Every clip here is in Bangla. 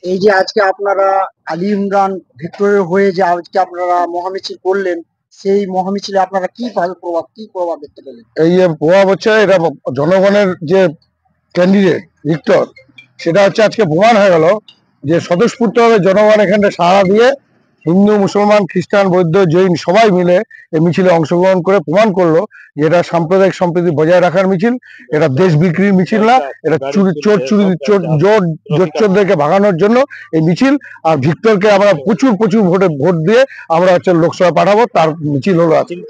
এই যে আজকে আপনারা আলী ইমরান ভিক্টোরিয়ার হয়ে যে আজকে আপনারা মহামিছিল করলেন, সেই মহামিছিলে আপনারা কি প্রভাব দেখতে পেলেন? এই যে প্রভাব হচ্ছে, এটা জনগণের যে ক্যান্ডিডেট ভিক্টর, সেটা হচ্ছে আজকে প্রমাণ হয়ে গেল যে স্বতঃস্ফূর্তভাবে জনগণ এখানে সাড়া দিয়ে হিন্দু, মুসলমান, খ্রিস্টান, বৌদ্ধ, জৈন সবাই মিলে এই মিছিলে অংশগ্রহণ করে প্রমাণ করলো যে এটা সাম্প্রদায়িক সম্প্রীতি বজায় রাখার মিছিল। এটা দেশ বিক্রির মিছিল না, এটা জোচ্চোরদেরকে ভাগানোর জন্য এই মিছিল। আর ভিক্টরকে আমরা প্রচুর প্রচুর ভোট দিয়ে আমরা হচ্ছে লোকসভা পাঠাবো, তার মিছিল হলো আজকে।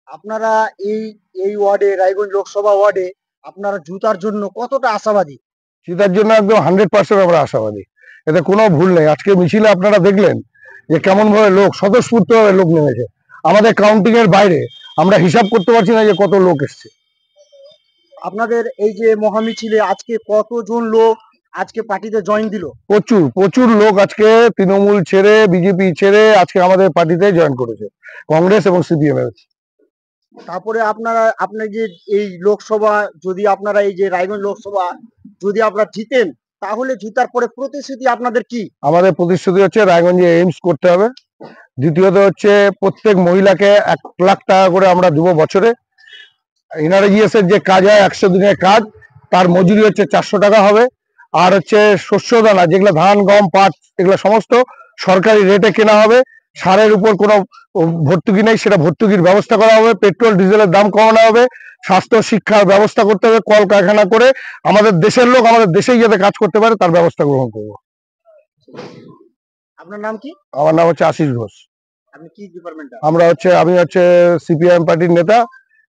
আপনারা এই এই ওয়ার্ডে, রায়গঞ্জ লোকসভা ওয়ার্ডে আপনারা জুতার জন্য কতটা আশাবাদী? সেটার জন্য একদম 100% আমরা আশাবাদী, এতে কোনো ভুল নেই। আজকে মিছিলে আপনারা দেখলেন যে কেমন ভাবে লোক, স্বতঃস্ফূর্তভাবে লোক নেমেছে। আমাদের কাউন্টিং এর বাইরে আমরা হিসাব করতে পারছি না যে কত লোক এসছে। আপনাদের এই যে মহামিছিলে আজকে কতজন লোক আজকে পার্টিতে জয়েন দিল? প্রচুর প্রচুর লোক আজকে তৃণমূল ছেড়ে, বিজেপি ছেড়ে আজকে আমাদের পার্টিতে জয়েন করেছে, কংগ্রেস এবং সিপিএম এর। তারপরে আপনার যে এই লোকসভা, যদি আপনারা এই যে রায়গঞ্জ লোকসভা যদি আপনারা জিতেন, তাহলে জিতার পরে প্রতিশ্রুতি আপনাদের কি? আমাদের প্রতিশ্রুতি হচ্ছে রায়গঞ্জে এইমস করতে হবে। দ্বিতীয়ত হচ্ছে প্রত্যেক মহিলাকে 1 লাখ টাকা করে আমরা দেবো বছরে। এনআরজিএস এর যে কাজ হয় 100 দিনের কাজ, তার মজুরি হচ্ছে 400 টাকা হবে। আর হচ্ছে শস্য দানা, যেগুলো ধান, গম, পাট, এগুলো সমস্ত সরকারি রেটে কেনা হবে। সারের উপর কোনো ভর্তুকি নেই, সেটা ভর্তুকির ব্যবস্থা করা হবে। পেট্রোল ডিজেলের দাম কমানো হবে। স্বাস্থ্য শিক্ষার ব্যবস্থা করতে হবে, কলকারখানা করে আমাদের দেশের লোক আমাদের দেশেই যাতে কাজ করতে পারে তার ব্যবস্থা গ্রহণ করবো। আপনার নাম কি? আমার নাম হচ্ছে আশিস ঘোষ। আপনি কি ডিপার্টমেন্ট? আমি হচ্ছে সিপিআইএম পার্টির নেতা।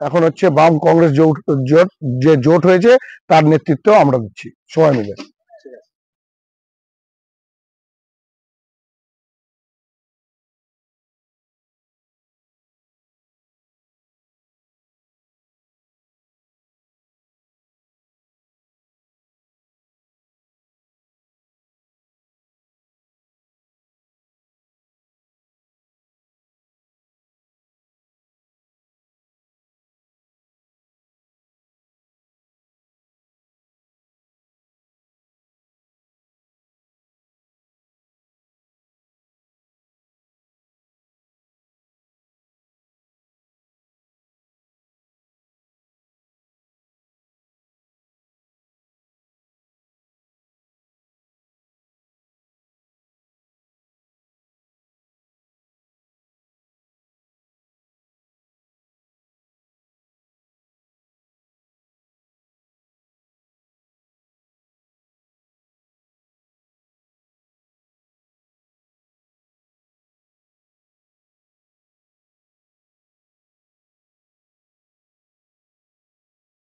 এখন হচ্ছে বাম কংগ্রেস জোট, যে জোট হয়েছে তার নেতৃত্ব আমরা দিচ্ছি সবাই মিলে।